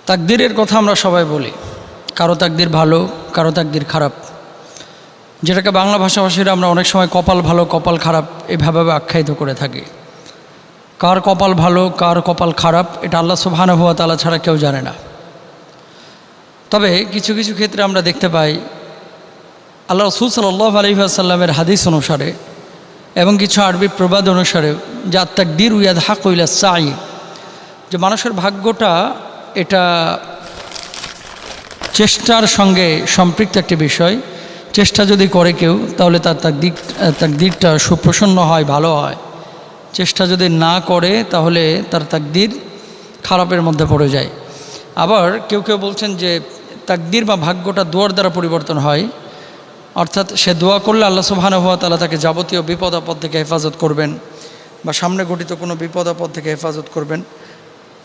তাকদীরের কথা আমরা সবাই বলি, কারো তাকদীর ভালো, কারো তাকদীর খারাপ, যেটাকে বাংলা ভাষাভাষীরা আমরা অনেক সময় কপাল ভালো কপাল খারাপ এভাবে আখ্যায়িত করে থাকি। কার কপাল ভালো কার কপাল খারাপ এটা আল্লাহ সুবহানাহু ওয়া তাআলা ছাড়া কেউ জানে না। তবে কিছু কিছু ক্ষেত্রে আমরা দেখতে পাই আল্লাহ রাসূল সাল্লাল্লাহু আলাইহি ওয়াসাল্লামের হাদিস অনুসারে এবং কিছু আরবি প্রবাদ অনুসারে যে তাকদীর ইয়াদহাকু ইলা সাই, যে মানুষের ভাগ্যটা এটা চেষ্টার সঙ্গে সম্পৃক্ত একটি বিষয়। চেষ্টা যদি করে কেউ তাহলে তার তাকদীরটা সুপ্রসন্ন হয়, ভালো হয়। চেষ্টা যদি না করে তাহলে তার তাকদীর খারাপের মধ্যে পড়ে যায়। আবার কেউ কেউ বলছেন যে তাকদীর বা ভাগ্যটা দোয়ার দ্বারা পরিবর্তন হয়, অর্থাৎ সে দোয়া করলে আল্লাহ সুবহানাহু ওয়া তাআলা তাকে যাবতীয় বিপদ আপদ থেকে হেফাজত করবেন বা সামনে ঘটিত কোনো বিপদ আপদ থেকে হেফাজত করবেন।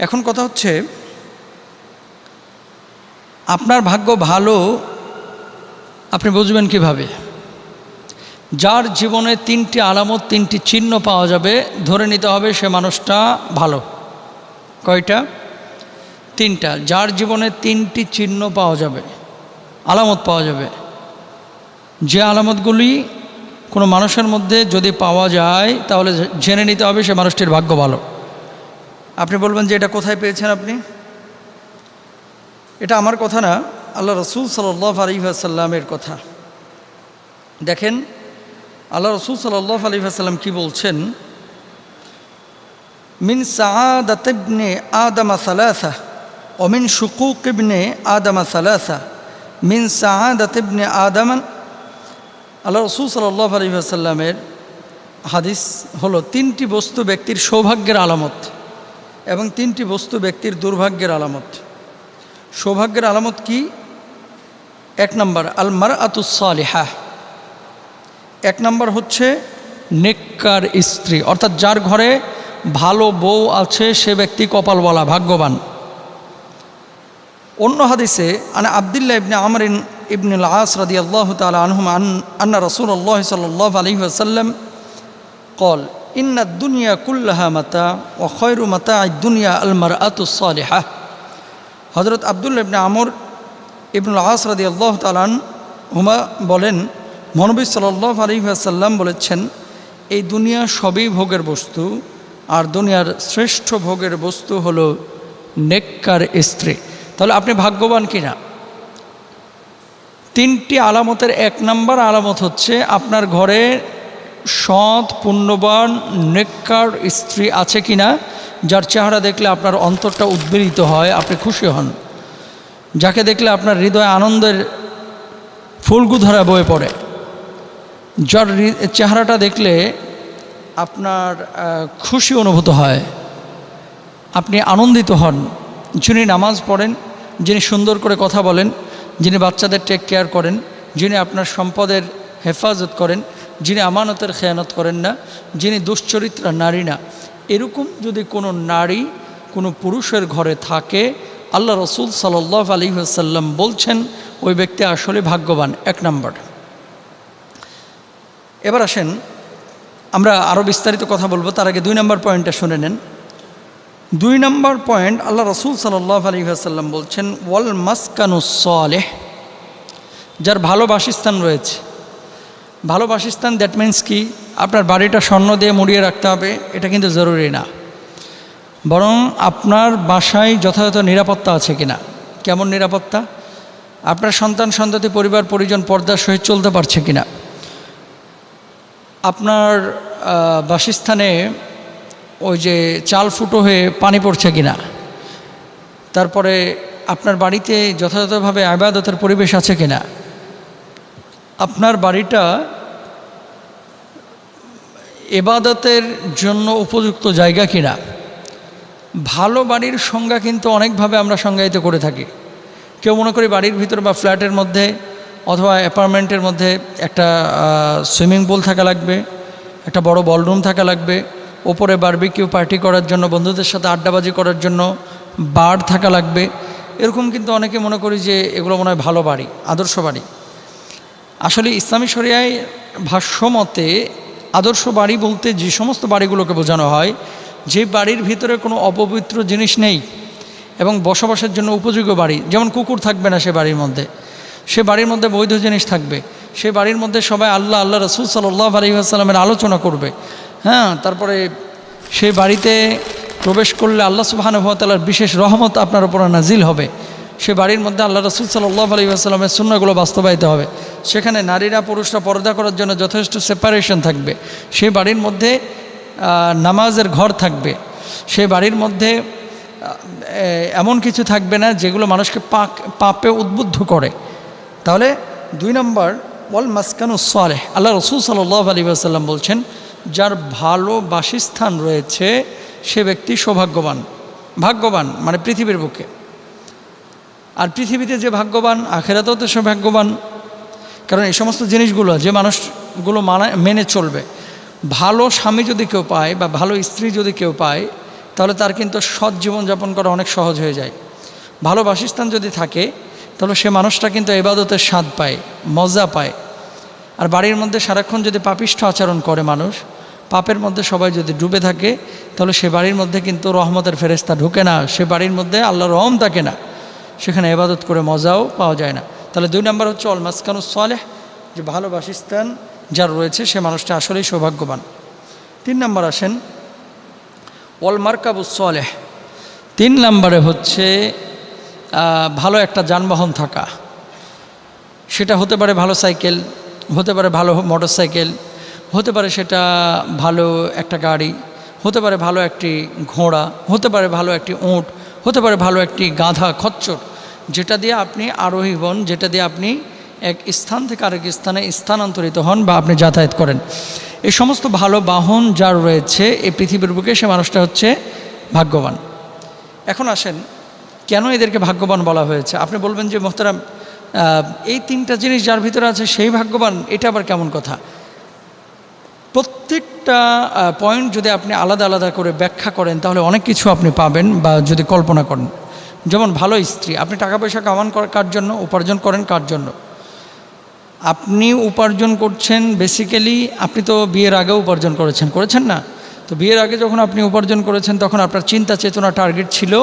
এখন কথা হচ্ছে, আপনার ভাগ্য ভালো আপনি বুঝবেন কিভাবে? যার জীবনে তিনটি আলামত, তিনটি চিহ্ন পাওয়া যাবে, ধরে নিতে হবে সে মানুষটা ভালো। কয়টা? তিনটা। যার জীবনে তিনটি চিহ্ন পাওয়া যাবে, আলামত পাওয়া যাবে, যে আলামতগুলি কোনো মানুষের মধ্যে যদি পাওয়া যায় তাহলে জেনে নিতে হবে সে মানুষটির ভাগ্য ভালো। আপনি বলবেন যে এটা কোথায় পেয়েছেন আপনি? এটা আমার কথা না, আল্লাহ রাসূল সাল্লাল্লাহু আলাইহি ওয়াসাল্লামের কথা। দেখেন আল্লাহ রাসূল সাল্লাল্লাহু আলাইহি ওয়াসাল্লাম কি বলছেন, মিন সাআদাত ইবনে আদম সালাসা ওয়া মিন শুকুক ইবনে আদম সালাসা মিন সাআদাত ইবনে আদম। আল্লাহ রাসূল সাল্লাল্লাহু আলাইহি ওয়াসাল্লামের হাদিস হলো, তিনটি বস্তু ব্যক্তির সৌভাগ্যের আলামত এবং তিনটি বস্তু ব্যক্তির দুর্ভাগ্যের আলামত। সৌভাগ্যের আলামত কি? এক নম্বর আল মারআতুস সালিহাহ, এক নম্বর হচ্ছে নেককার স্ত্রী, অর্থাৎ যার ঘরে ভালো বউ আছে সে ব্যক্তি কপালওয়ালা, ভাগ্যবান। অন্য হাদিসে আনা আব্দুল্লাহ ইবনে আমর ইবনে আল আস রাদিয়াল্লাহু তাআলা আনহুমা আন্না রাসূলুল্লাহ সাল্লাল্লাহু আলাইহি ওয়াসাল্লাম قال إن الدنيا كلها متاع وخير متاع الدنيا المرأة الصالحة। হযরত আব্দুল্লাহ ইবনে আমর ইবনে আল আস রাদিয়াল্লাহু তাআলা আনহুমা বলেন, নবী সাল্লাল্লাহু আলাইহি ওয়াসাল্লাম বলেছেন, এই দুনিয়া সবই ভোগের বস্তু, আর দুনিয়ার শ্রেষ্ঠ ভোগের বস্তু হলো নেককার স্ত্রী। তাহলে আপনি ভাগ্যবান কিনা? তিনটি আলামতের এক নম্বর আলামত হচ্ছে আপনার ঘরে সৎ পুণ্যবান নেককার স্ত্রী আছে কিনা, যার চেহারা দেখলে আপনার অন্তরটা উদ্বেলিত হয়, আপনি খুশি হন, যাকে দেখলে আপনার হৃদয়ে আনন্দের ফুলগুধারা বয়ে পড়ে, যার চেহারাটা দেখলে আপনার খুশি অনুভূত হয়, আপনি আনন্দিত হন, যিনি নামাজ পড়েন, যিনি সুন্দর করে কথা বলেন, যিনি বাচ্চাদের টেক কেয়ার করেন, যিনি আপনার সম্পদের হেফাজত করেন, যিনি আমানতের খেয়ানত করেন না, যিনি দুশ্চরিত্রা নারী না, এরকম যদি কোনো নারী কোনো পুরুষের ঘরে থাকে, আল্লাহ রাসূল সাল্লাল্লাহু আলাইহি ওয়াসাল্লাম বলছেন ওই ব্যক্তি আসলে ভাগ্যবান। এক নম্বর। এবার আসেন আমরা আরও বিস্তারিত কথা বলবো, তার আগে 2 নম্বর পয়েন্টটা শুনে নেন। 2 নম্বর পয়েন্ট, আল্লাহ রাসূল সাল্লাল্লাহু আলাইহি ওয়াসাল্লাম বলছেন ওয়াল মাসকানুস সালিহ, যার ভালো বাসস্থান রয়েছে। ভালো বাসস্থান দ্যাট মিন্স কি? আপনার বাড়িটা স্বর্ণ দিয়ে মুড়িয়ে রাখতে হবে এটা কিন্তু জরুরি না, বরং আপনার বাসায় যথাযথ নিরাপত্তা আছে কিনা। কেমন নিরাপত্তা? আপনার সন্তান সন্ততি পরিবার পরিজন পর্দার সহিত চলতে পারছে কিনা, আপনার বাসস্থানে ওই যে চাল ফুটো হয়ে পানি পড়ছে কিনা, তারপরে আপনার বাড়িতে যথাযথভাবে ইবাদতের পরিবেশ আছে কিনা, আপনার বাড়িটা ইবাদতের জন্য উপযুক্ত জায়গা কিনা। ভালো বাড়ির সংজ্ঞা কিন্তু অনেকভাবে আমরা সংজ্ঞায়িত করে থাকি। কেউ মনে করি বাড়ির ভিতর বা ফ্ল্যাটের মধ্যে অথবা অ্যাপার্টমেন্টের মধ্যে একটা সুইমিং পুল থাকা লাগবে, একটা বড় বলরুম থাকা লাগবে, ওপরে বারবিকিউ পার্টি করার জন্য, বন্ধুদের সাথে আড্ডাবাজি করার জন্য বার থাকা লাগবে। এরকম কিন্তু অনেকে মনে করি যে এগুলো মনে হয় ভালো বাড়ি, আদর্শ বাড়ি। আসলে ইসলামী শরিয়ায় ভাষ্যমতে আদর্শ বাড়ি বলতে যে সমস্ত বাড়িগুলোকে বোঝানো হয়, যে বাড়ির ভিতরে কোনো অপবিত্র জিনিস নেই এবং বসবাসের জন্য উপযোগী বাড়ি, যেমন কুকুর থাকবে না সে বাড়ির মধ্যে, সে বাড়ির মধ্যে বৈধ জিনিস থাকবে, সে বাড়ির মধ্যে সবাই আল্লাহ আল্লাহ রসুল সাল্লাল্লাহু আলাইহি ওয়াসাল্লামের আলোচনা করবে। হ্যাঁ, তারপরে সেই বাড়িতে প্রবেশ করলে আল্লাহ সুবহানাহু ওয়া তাআলার বিশেষ রহমত আপনার উপর নাজিল হবে। সে বাড়ির মধ্যে আল্লাহ রসুল সাল্লাল্লাহু আলাইহি ওয়াসাল্লামের সুন্নাহগুলো বাস্তবায়িত হবে। সেখানে নারীরা পুরুষরা পর্দা করার জন্য যথেষ্ট সেপারেশন থাকবে। সেই বাড়ির মধ্যে নামাজের ঘর থাকবে। সেই বাড়ির মধ্যে এমন কিছু থাকবে না যেগুলো মানুষকে পাপে উদ্বুদ্ধ করে। তাহলে 2 নম্বর ওয়াল মাসকানুস সালেহ, আল্লাহ রসুল সাল্লাল্লাহু আলাইহি ওয়াসাল্লাম বলছেন যার ভালো বাসস্থান রয়েছে সে ব্যক্তি সৌভাগ্যবান। ভাগ্যবান মানে পৃথিবীর বুকে, আর পৃথিবীতে যে ভাগ্যবান আখেরাতেও তো সৌভাগ্যবান। কারণ এই সমস্ত জিনিসগুলো যে মানুষগুলো মেনে চলবে, ভালো স্বামী যদি কেউ পায় বা ভালো স্ত্রী যদি কেউ পায় তাহলে তার কিন্তু সৎ জীবনযাপন করা অনেক সহজ হয়ে যায়। ভালো বাসস্থান যদি থাকে তাহলে সে মানুষটা কিন্তু ইবাদতের স্বাদ পায়, মজা পায়। আর বাড়ির মধ্যে সারাক্ষণ যদি পাপিষ্ঠ আচরণ করে মানুষ, পাপের মধ্যে সবাই যদি ডুবে থাকে, তাহলে সে বাড়ির মধ্যে কিন্তু রহমতের ফেরেশতা ঢুকে না, সে বাড়ির মধ্যে আল্লাহর রহম থাকে না, সেখানে ইবাদত করে মজাও পাওয়া যায় না। তাহলে 2 নম্বর হচ্ছে ওয়াল মাসকানুস সালেহ, যে ভালো বাসস্থান যার রয়েছে সে মানুষটা আসলেই সৌভাগ্যবান। 3 নম্বর আসেন ওয়াল মারকাবুস সালেহ। 3 নম্বরে হচ্ছে ভালো একটা যানবাহন থাকা। সেটা হতে পারে ভালো সাইকেল, হতে পারে ভালো মোটর সাইকেল, হতে পারে সেটা ভালো একটা গাড়ি, হতে পারে ভালো একটি ঘোড়া, হতে পারে ভালো একটি উট, হতে পারে ভালো একটি গাধা খচ্চর, যেটা দিয়ে আপনি আরোহী হন, যেটা দিয়ে আপনি এক স্থান থেকে আরেক স্থানে স্থানান্তরিত হন বা আপনি যাতায়াত করেন। এই সমস্ত ভালো বাহন যার রয়েছে এই পৃথিবীর বুকে সে মানুষটা হচ্ছে ভাগ্যবান। এখন আসেন কেন এদেরকে ভাগ্যবান বলা হয়েছে। আপনি বলবেন যে মোহতারাম এই 3টা জিনিস যার ভিতরে আছে সেই ভাগ্যবান, এটা আবার কেমন কথা। প্রত্যেকটা পয়েন্ট যদি আপনি আলাদা আলাদা করে ব্যাখ্যা করেন তাহলে অনেক কিছু আপনি পাবেন বা যদি কল্পনা করেন। যেমন ভালো স্ত্রী, আপনি টাকা পয়সা কামান কার জন্য, উপার্জন করেন কার জন্য? আপনি উপার্জন করছেন বেসিক্যালি, আপনি তো বিয়ের আগেও উপার্জন করেছেন না? তো বিয়ের আগে যখন আপনি উপার্জন করেছেন তখন আপনার চিন্তা চেতনা টার্গেট ছিল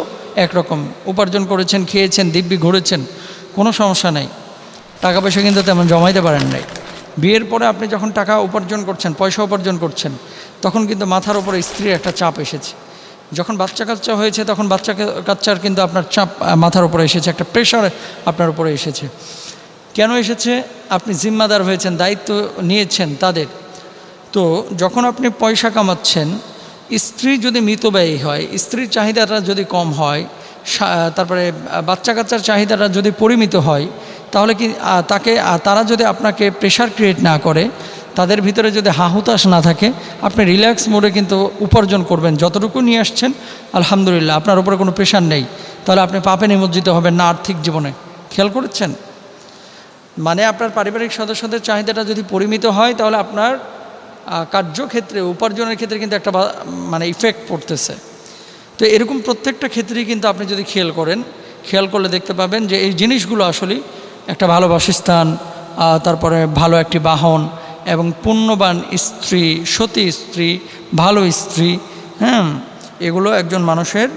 একরকম, উপার্জন করেছেন, খেয়েছেন, দিব্যি ঘুরেছেন, কোনো সমস্যা নাই, টাকা পয়সা কিন্তু তেমন জমাইতে পারেন নাই। বিয়ের পরে আপনি যখন টাকা উপার্জন করছেন, পয়সা উপার্জন করছেন, তখন কিন্তু মাথার উপরে স্ত্রীর একটা চাপ এসেছে। যখন বাচ্চা কাচ্চা হয়েছে তখন কাচ্চার কিন্তু আপনার চাপ মাথার উপরে এসেছে, একটা প্রেশার আপনার উপরে এসেছে। কেন এসেছে? আপনি জিম্মাদার হয়েছেন, দায়িত্ব নিয়েছেন তাদের। তো যখন আপনি পয়সা কামাচ্ছেন, স্ত্রী যদি মিতব্যয়ী হয়, স্ত্রীর চাহিদাটা যদি কম হয়, তারপরে বাচ্চা কাচ্চার চাহিদাটা যদি পরিমিত হয়, তাহলে কি তারা যদি আপনাকে প্রেশার ক্রিয়েট না করে, তাদের ভিতরে যদি হাহুতাশ না থাকে, আপনি রিল্যাক্স মোডে কিন্তু উপার্জন করবেন। যতটুকু নিয়ে আসছেন আলহামদুলিল্লাহ, আপনার উপরে কোনো প্রেশার নেই, তাহলে আপনি পাপে নিমজ্জিত হবেন না আর্থিক জীবনে। খেয়াল করেছেন? মানে আপনার পারিবারিক সদস্যদের চাহিদাটা যদি পরিমিত হয় তাহলে আপনার কার্যক্ষেত্রে, উপার্জনের ক্ষেত্রে কিন্তু একটা মানে ইফেক্ট পড়তেছে। তো এরকম প্রত্যেকটা ক্ষেত্রেই কিন্তু আপনি যদি খেয়াল করলে দেখতে পাবেন যে এই জিনিসগুলো আসলে একটা ভালো বাসস্থান, তারপরে ভালো একটি বাহন এবং পুণ্যবান স্ত্রী, সতী স্ত্রী, ভালো স্ত্রী, হ্যাঁ, এগুলো একজন মানুষের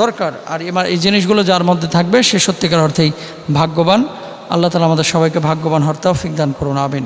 দরকার। আর এবার এই জিনিসগুলো যার মধ্যে থাকবে সে সত্যিকার অর্থেই ভাগ্যবান। আল্লাহ তাআলা আমাদের সবাইকে ভাগ্যবান হওয়ার তৌফিক দান করুন, আমিন।